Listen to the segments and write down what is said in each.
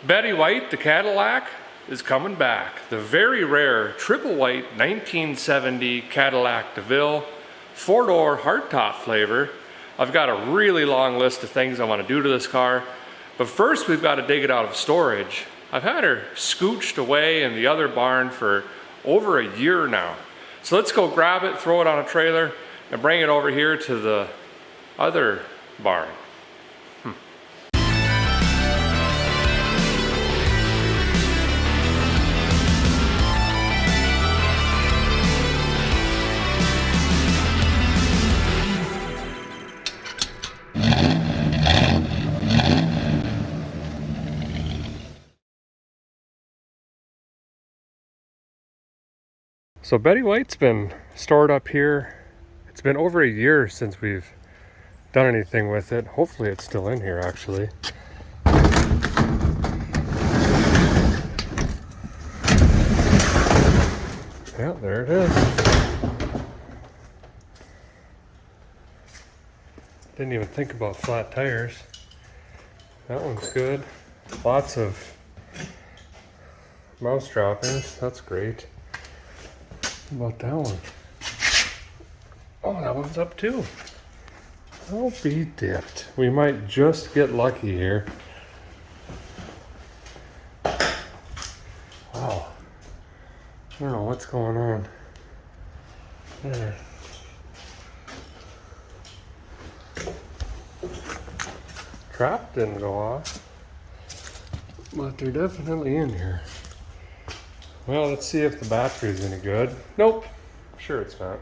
Betty White, the Cadillac, is coming back. The very rare triple white 1970 Cadillac DeVille, 4-door hardtop flavor. I've got a really long list of things I want to do to this car, but first we've got to dig it out of storage. I've had her scooched away in the other barn for over a year now. So let's go grab it, throw it on a trailer, and bring it over here to the other barn. So Betty White's been stored up here. It's been over a year since we've done anything with it. Hopefully it's still in here actually. Yeah, there it is. Didn't even think about flat tires. That one's good. Lots of mouse droppings. That's great. How about that one? Oh, that one's up too. I'll be dipped. We might just get lucky here. Wow. I don't know what's going on. There. Trap didn't go off, but they're definitely in here. Well, let's see if the battery's any good. Nope. Sure it's not.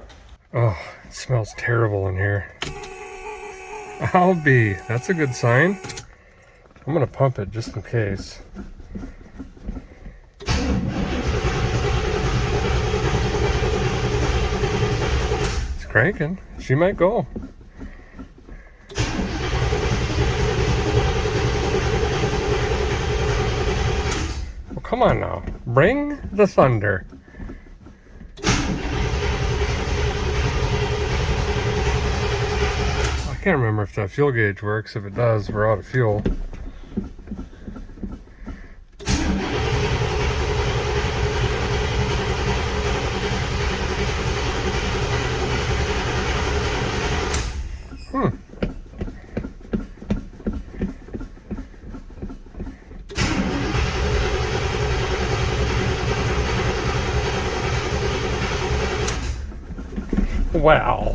Oh, it smells terrible in here. I'll be. That's a good sign. I'm gonna pump it just in case. It's cranking. She might go. Well, come on now. Bring the thunder. I can't remember if that fuel gauge works. If it does, we're out of fuel. Wow.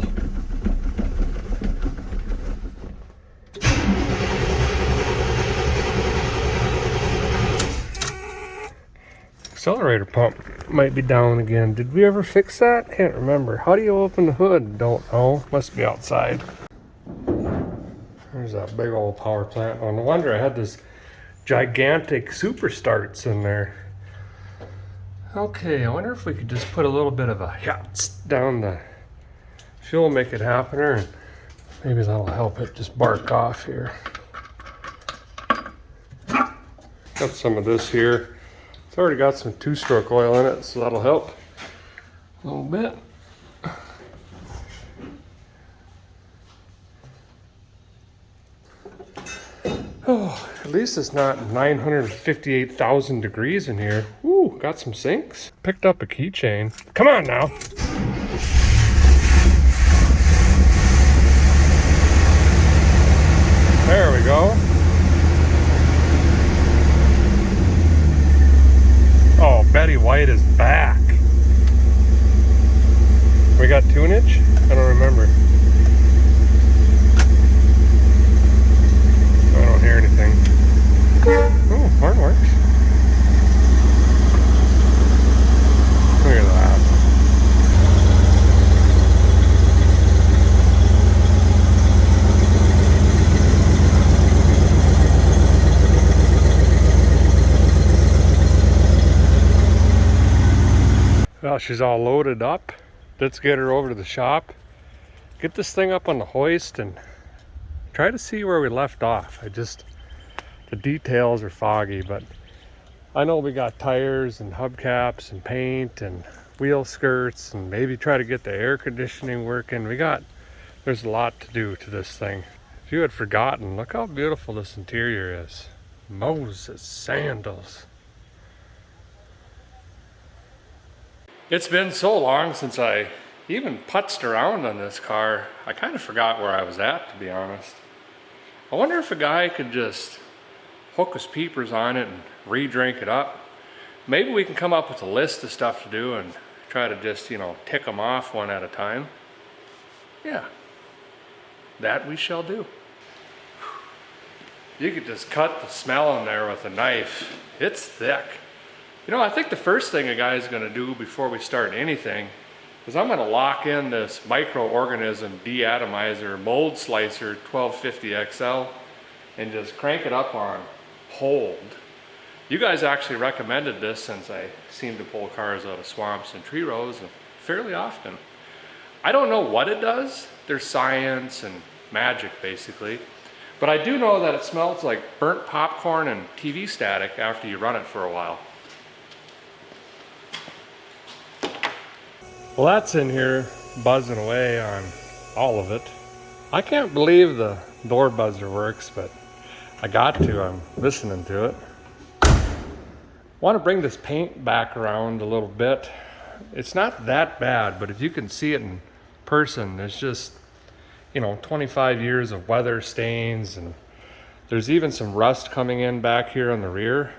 Accelerator pump might be down again. Did we ever fix that? Can't remember. How do you open the hood? Don't know. Must be outside. There's that big old power plant. Oh, no wonder I had this gigantic super starts in there. Okay, I wonder if we could just put a little bit of a yachts down the fuel, make it happen, and maybe that'll help it just bark off here. Got some of this here. It's already got some 2-stroke oil in it, so that'll help a little bit. Oh, at least it's not 958,000 degrees in here. Ooh, got some sinks. Picked up a keychain. Come on now. There we go. Oh, Betty White is back. We got tunage? I don't remember. I don't hear anything. Oh, horn works. Look at that. Well, she's all loaded up. Let's get her over to the shop. Get this thing up on the hoist and try to see where we left off. The details are foggy, but I know we got tires and hubcaps and paint and wheel skirts and maybe try to get the air conditioning working. There's a lot to do to this thing. If you had forgotten, look how beautiful this interior is. Moses sandals. It's been so long since I even putzed around on this car. I kind of forgot where I was at, to be honest. I wonder if a guy could just hook his peepers on it and re-drink it up. Maybe we can come up with a list of stuff to do and try to just, you know, tick them off one at a time. Yeah, that we shall do. You could just cut the smell in there with a knife. It's thick. You know, I think the first thing a guy's gonna do before we start anything is I'm gonna lock in this microorganism deatomizer mold slicer 1250 XL and just crank it up on hold. You guys actually recommended this since I seem to pull cars out of swamps and tree rows fairly often. I don't know what it does. There's science and magic basically. But I do know that it smells like burnt popcorn and TV static after you run it for a while. Well, that's in here buzzing away on all of it. I can't believe the door buzzer works, but I got to. I'm listening to it. Want to bring this paint back around a little bit. It's not that bad, but if you can see it in person, there's just, you know, 25 years of weather stains, and there's even some rust coming in back here on the rear.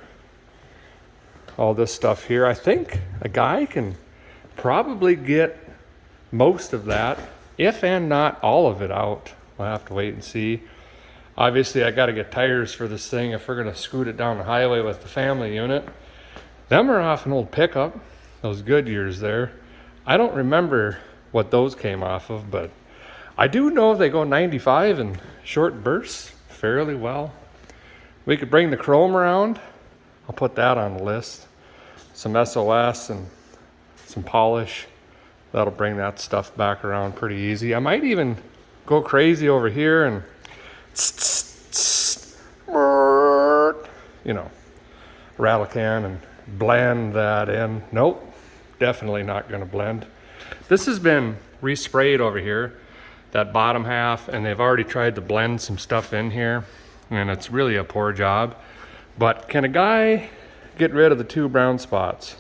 All this stuff here. I think a guy can probably get most of that, if and not all of it out. We'll have to wait and see. Obviously, I got to get tires for this thing if we're going to scoot it down the highway with the family unit. Them are off an old pickup, those Goodyears there. I don't remember what those came off of, but I do know they go 95 in short bursts fairly well. We could bring the chrome around. I'll put that on the list. Some SOS and some polish. That'll bring that stuff back around pretty easy. I might even go crazy over here and you know, rattle can and blend that in. Nope, definitely not gonna blend. This has been resprayed over here, that bottom half, and they've already tried to blend some stuff in here, and it's really a poor job. But can a guy get rid of the 2 brown spots?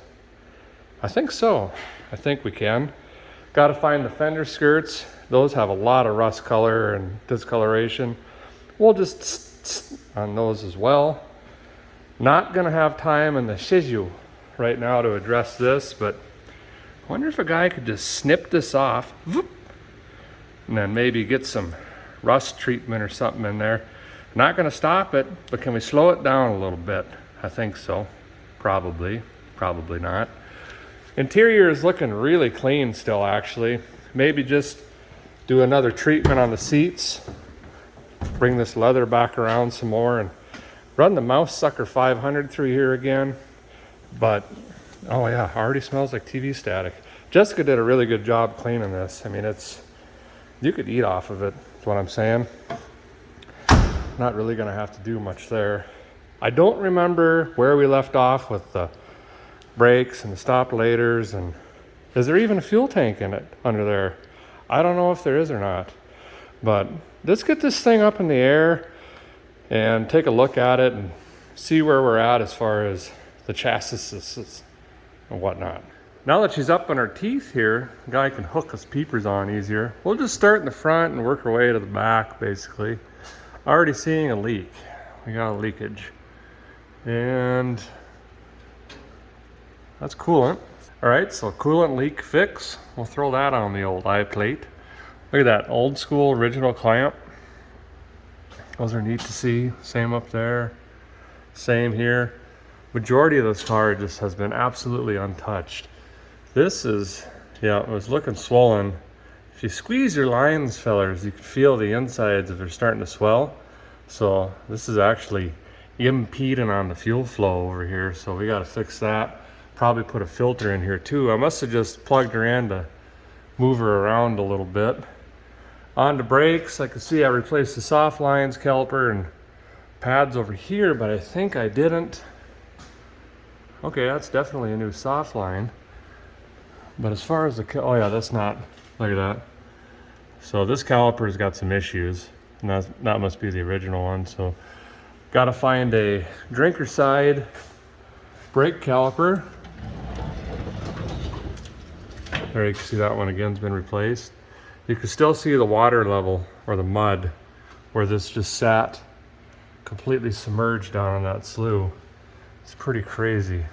I think so. I think we can. Got to find the fender skirts. Those have a lot of rust color and discoloration. We'll just on those as well. Not gonna have time in the shizu right now to address this, but I wonder if a guy could just snip this off, whoop, and then maybe get some rust treatment or something in there. Not gonna stop it, but can we slow it down a little bit? I think so. Probably not. Interior is looking really clean still, actually. Maybe just do another treatment on the seats, bring this leather back around some more, and run the Mouse Sucker 500 through here again. But, oh yeah, already smells like TV static. Jessica did a really good job cleaning this. I mean, you could eat off of it, is what I'm saying. Not really gonna have to do much there. I don't remember where we left off with the brakes and the stop laters, and is there even a fuel tank in it under there? I don't know if there is or not, but let's get this thing up in the air and take a look at it and see where we're at as far as the chassis and whatnot. Now that she's up on her teeth here, the guy can hook his peepers on easier. We'll just start in the front and work our way to the back, basically. Already seeing a leak. We got a leakage. And that's coolant. All right, so coolant leak fix. We'll throw that on the old eye plate. Look at that old school original clamp. Those are neat to see. Same up there, same here. Majority of this car just has been absolutely untouched. This is, yeah, it was looking swollen. If you squeeze your lines, fellers, you can feel the insides if they're starting to swell. So this is actually impeding on the fuel flow over here. So we got to fix that. Probably put a filter in here too. I must have just plugged her in to move her around a little bit. On the brakes, I can see I replaced the soft lines, caliper, and pads over here, but I think I didn't. Okay, that's definitely a new soft line. But as far as the, oh yeah, that's not, look at that. So this caliper's got some issues, and that must be the original one. So Got to find a drinker side brake caliper. There you can see that one again's been replaced. You can still see the water level or the mud where this just sat completely submerged down on that slough. It's pretty crazy.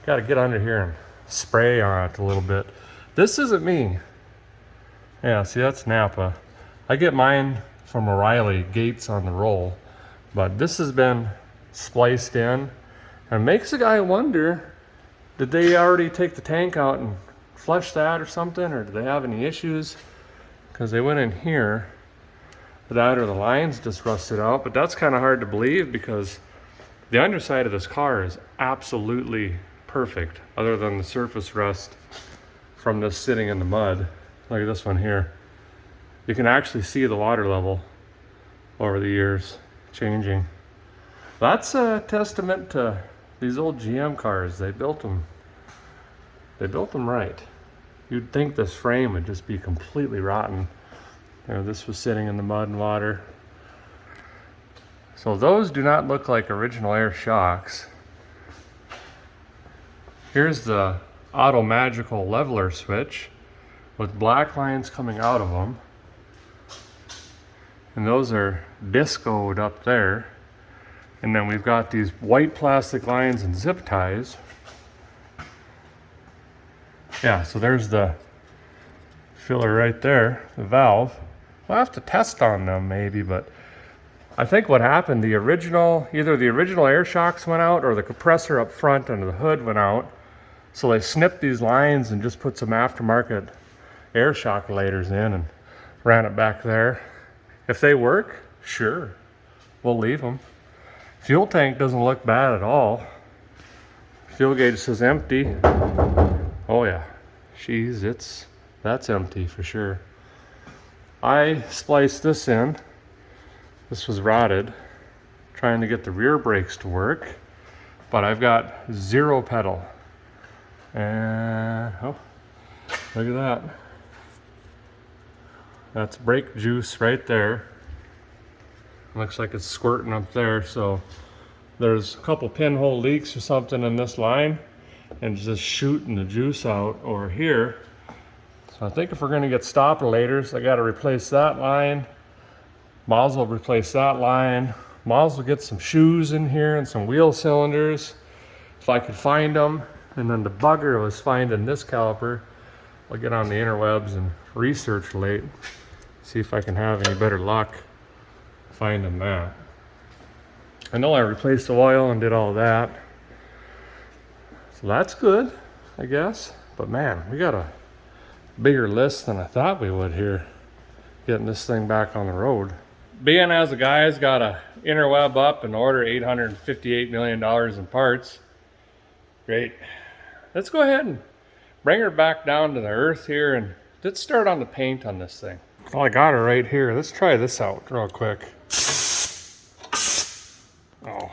Got to get under here and spray on it a little bit. This isn't me. Yeah, see, that's Napa. I get mine from O'Reilly, Gates on the roll, but this has been spliced in and makes the guy wonder, did they already take the tank out and flush that or something, or do they have any issues? Because they went in here, that or the lines just rusted out, but that's kind of hard to believe because the underside of this car is absolutely perfect, other than the surface rust from this sitting in the mud. Look at this one here. You can actually see the water level over the years changing. That's a testament to these old GM cars. They built them right. You'd think this frame would just be completely rotten. You know, this was sitting in the mud and water. So those do not look like original air shocks. Here's the Auto Magical leveler switch with black lines coming out of them. And those are discoed up there. And then we've got these white plastic lines and zip ties. Yeah, so there's the filler right there, the valve. We'll have to test on them maybe, but I think what happened, either the original air shocks went out or the compressor up front under the hood went out. So they snipped these lines and just put some aftermarket air shock lighters in and ran it back there. If they work, sure, we'll leave them. Fuel tank doesn't look bad at all. Fuel gauge says empty. Oh yeah, that's empty for sure. I spliced this in. This was rotted, trying to get the rear brakes to work, but I've got 0 pedal. And oh, look at that. That's brake juice right there. Looks like it's squirting up there, so there's a couple pinhole leaks or something in this line and just shooting the juice out over here. So I think if we're going to get stopper-laters, I got to replace that line. Miles will replace that line. Miles will get some shoes in here and some wheel cylinders if I could find them. And then the bugger was finding this caliper. I'll get on the interwebs and research late, see if I can have any better luck finding that. I know I replaced the oil and did all that, so that's good, I guess. But man, we got a bigger list than I thought we would here, getting this thing back on the road. Being as the guys got a interweb up and order $858 million in parts, great. Let's go ahead and bring her back down to the earth here and let's start on the paint on this thing. Well, I got her right here. Let's try this out real quick. Oh,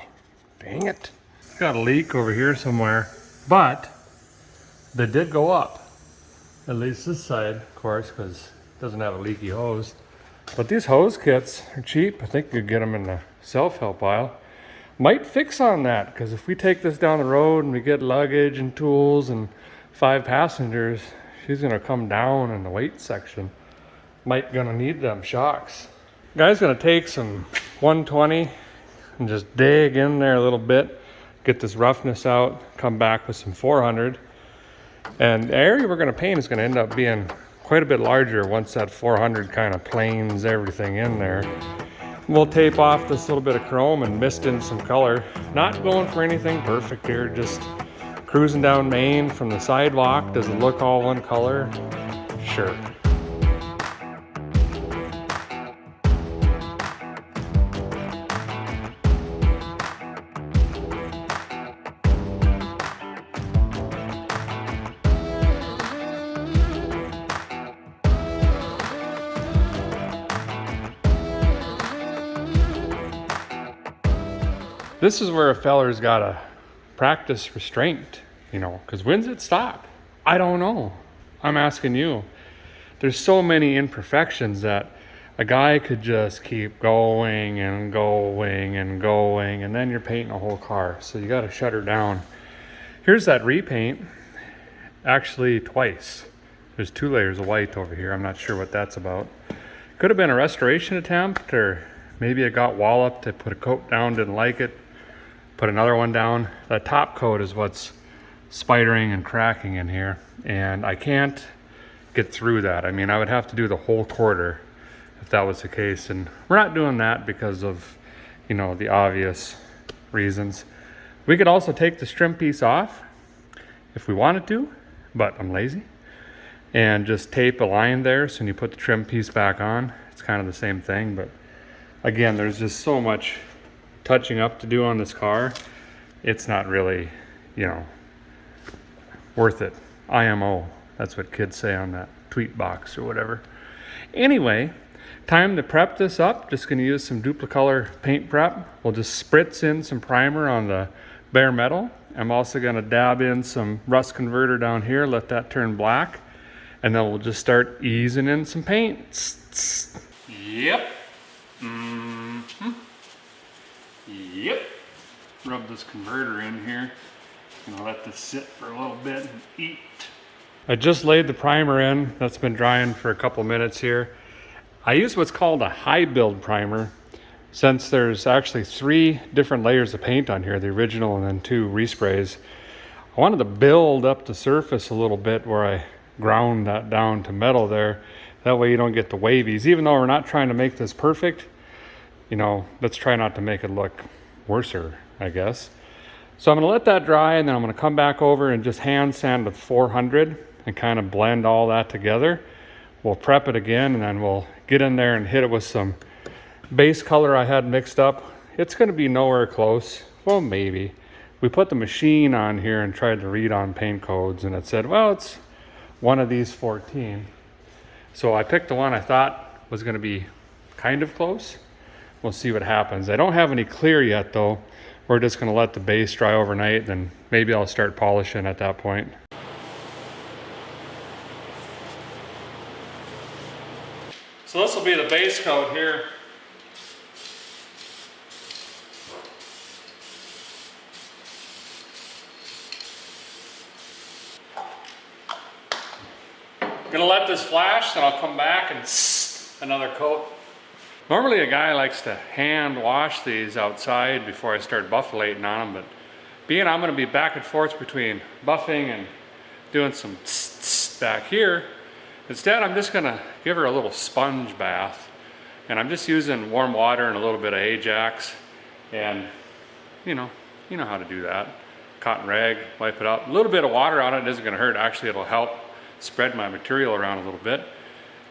dang it. Got a leak over here somewhere, but they did go up. At least this side, of course, because it doesn't have a leaky hose. But these hose kits are cheap. I think you could get them in the self-help aisle. Might fix on that, because if we take this down the road and we get luggage and tools and 5 passengers, she's gonna come down in the weight section. Might gonna need them shocks. Guy's gonna take some 120 and just dig in there a little bit, get this roughness out, come back with some 400. And the area we're gonna paint is gonna end up being quite a bit larger once that 400 kind of planes everything in there. We'll tape off this little bit of chrome and mist in some color. Not going for anything perfect here, just cruising down Main from the sidewalk. Does it look all one color? Sure. This is where a feller's gotta practice restraint, you know, because when's it stop? I don't know. I'm asking you. There's so many imperfections that a guy could just keep going and going and going, and then you're painting a whole car. So you got to shut her down. Here's that repaint, actually twice. There's 2 layers of white over here. I'm not sure what that's about. Could have been a restoration attempt, or maybe it got walloped. I put a coat down, didn't like it, put another one down. The top coat is what's spidering and cracking in here, and I can't get through that. I mean, I would have to do the whole quarter if that was the case, and we're not doing that because of, you know, the obvious reasons. We could also take the trim piece off if we wanted to, but I'm lazy, and just tape a line there, so when you put the trim piece back on, it's kind of the same thing. But again, there's just so much touching up to do on this car. It's not really, you know, worth it. IMO, that's what kids say on that tweet box or whatever. Anyway, time to prep this up. Just gonna use some Duplicolor paint prep. We'll just spritz in some primer on the bare metal. I'm also gonna dab in some rust converter down here, let that turn black, and then we'll just start easing in some paint. Yep. Yep. Rub this converter in here. Gonna let this sit for a little bit and eat. I just laid the primer in. That's been drying for a couple minutes here. I use what's called a high build primer, since there's actually 3 different layers of paint on here, the original and then 2 resprays. I wanted to build up the surface a little bit where I ground that down to metal there. That way you don't get the wavies. Even though we're not trying to make this perfect, you know, let's try not to make it look worser, I guess. So I'm gonna let that dry, and then I'm gonna come back over and just hand sand with 400 and kind of blend all that together. We'll prep it again, and then we'll get in there and hit it with some base color I had mixed up. It's gonna be nowhere close. Well, maybe. We put the machine on here and tried to read on paint codes, and it said, well, it's one of these 14. So I picked the one I thought was gonna be kind of close. We'll see what happens. I don't have any clear yet though. We're just gonna let the base dry overnight, then maybe I'll start polishing at that point. So this will be the base coat here. Gonna let this flash, then I'll come back and another coat. Normally a guy likes to hand wash these outside before I start buffalating on them, but being I'm gonna be back and forth between buffing and doing some back here, instead I'm just gonna give her a little sponge bath, and I'm just using warm water and a little bit of Ajax, and you know how to do that. Cotton rag, wipe it up. A little bit of water on it isn't gonna hurt. Actually, it'll help spread my material around a little bit.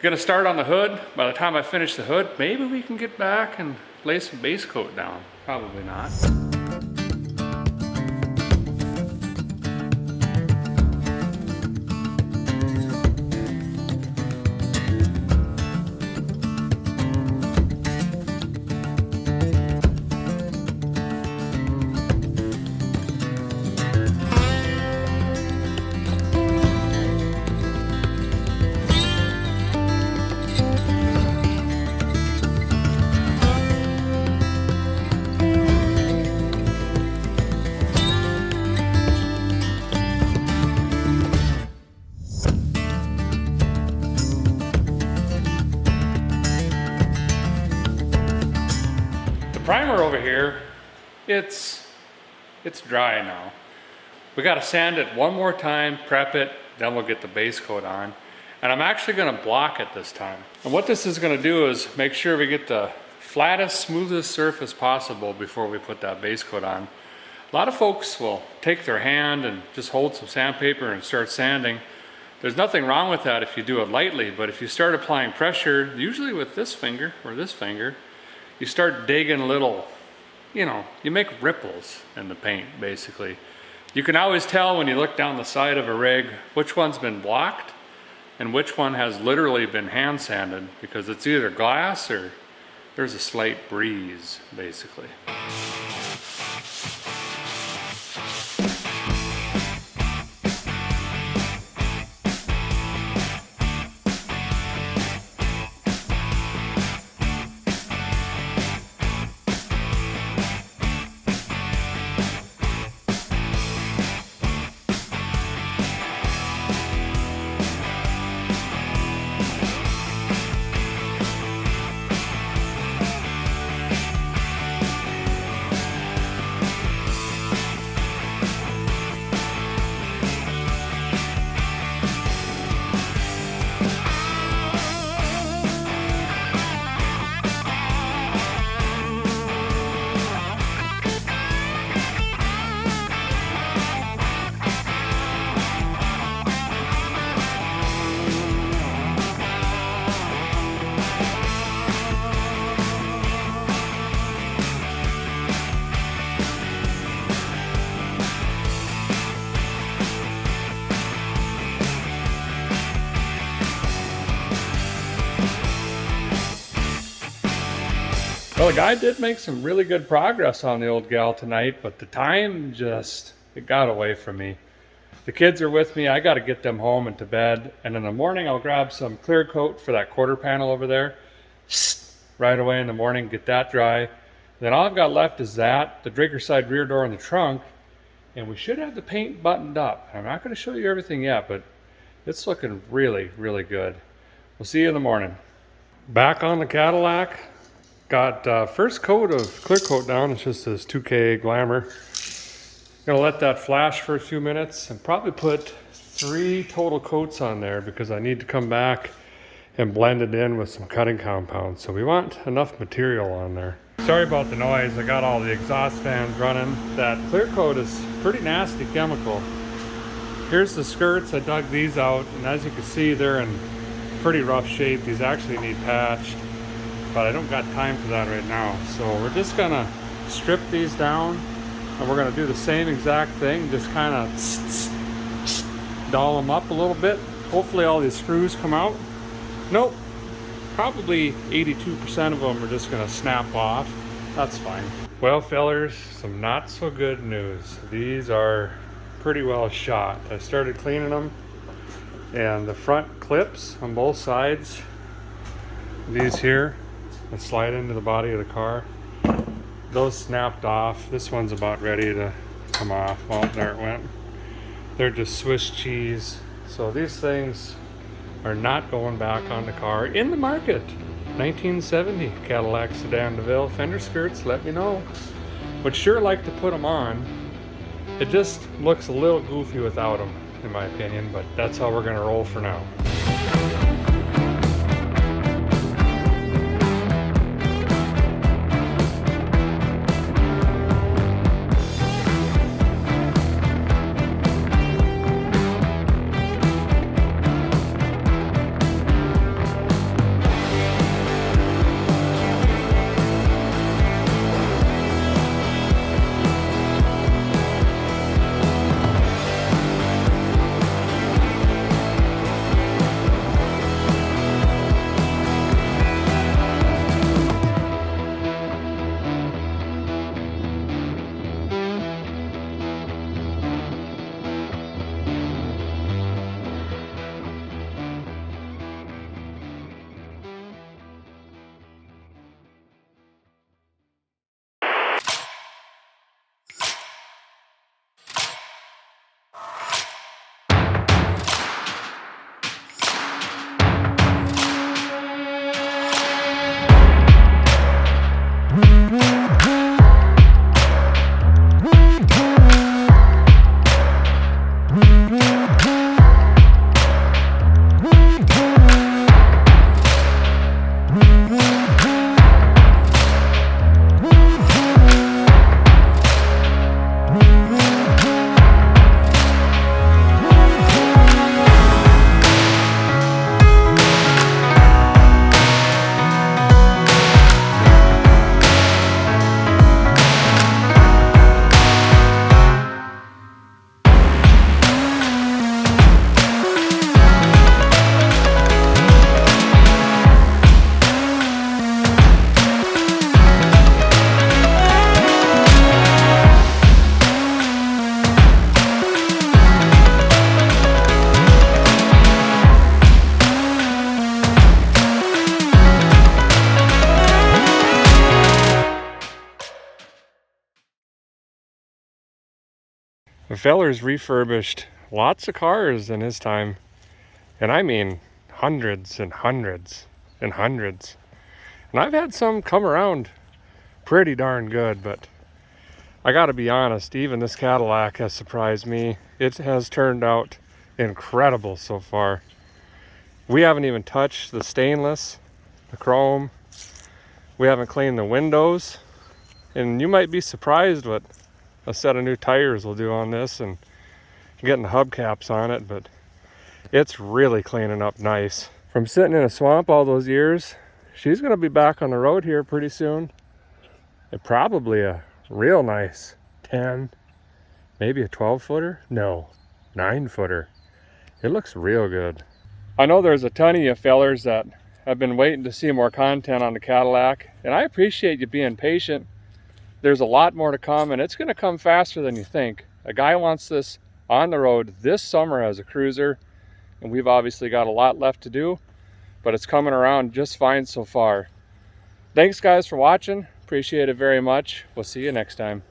Gonna start on the hood. By the time I finish the hood, maybe we can get back and lay some base coat down. Probably not. Primer over here, it's dry now. We got to sand it one more time, prep it, then we'll get the base coat on. And I'm actually going to block it this time. And what this is going to do is make sure we get the flattest, smoothest surface possible before we put that base coat on. A lot of folks will take their hand and just hold some sandpaper and start sanding. There's nothing wrong with that if you do it lightly, but if you start applying pressure, usually with this finger or this finger, you start digging little, you make ripples in the paint, basically. You can always tell when you look down the side of a rig which one's been blocked and which one has literally been hand sanded, because it's either glass or there's a slight breeze, basically. Well, the guy did make some really good progress on the old gal tonight, but the time just, it got away from me. The kids are with me. I got to get them home and to bed. And in the morning, I'll grab some clear coat for that quarter panel over there. Right away in the morning, get that dry. Then all I've got left is that, the drinker side rear door and the trunk. And we should have the paint buttoned up. I'm not going to show you everything yet, but it's looking really, really good. We'll see you in the morning. Back on the Cadillac. Got first coat of clear coat down. It's just this 2K Glamour. Gonna let that flash for a few minutes and probably put 3 total coats on there because I need to come back and blend it in with some cutting compound. So we want enough material on there. Sorry about the noise. I got all the exhaust fans running. That clear coat is pretty nasty chemical. Here's the skirts. I dug these out, and as you can see, they're in pretty rough shape. These actually need patched, but I don't got time for that right now. So we're just gonna strip these down, and we're gonna do the same exact thing, just kind of doll them up a little bit. Hopefully all these screws come out. Nope, probably 82% of them are just gonna snap off. That's fine. Well, fellers, some not so good news. These are pretty well shot. I started cleaning them, and the front clips on both sides, these here, that slide into the body of the car, those snapped off. This one's about ready to come off. Well, there it went. They're just Swiss cheese. So these things are not going back on the car in the market. 1970 Cadillac Sedan DeVille Fender skirts, let me know. Would sure like to put them on. It just looks a little goofy without them, in my opinion, but that's how we're gonna roll for now. The feller's refurbished lots of cars in his time, and I mean hundreds and hundreds and hundreds. And I've had some come around pretty darn good, but I gotta be honest, even this Cadillac has surprised me. It has turned out incredible so far. We haven't even touched the stainless, the chrome. We haven't cleaned the windows, and you might be surprised what a set of new tires will do on this and getting the hubcaps on it, but it's really cleaning up nice. From sitting in a swamp all those years, she's gonna be back on the road here pretty soon. And probably a real nice 10, maybe a 12-footer? No, 9-footer. It looks real good. I know there's a ton of you fellers that I've been waiting to see more content on the Cadillac, and I appreciate you being patient. There's a lot more to come, and it's going to come faster than you think. A guy wants this on the road this summer as a cruiser, and we've obviously got a lot left to do, but it's coming around just fine so far. Thanks guys for watching. Appreciate it very much. We'll see you next time.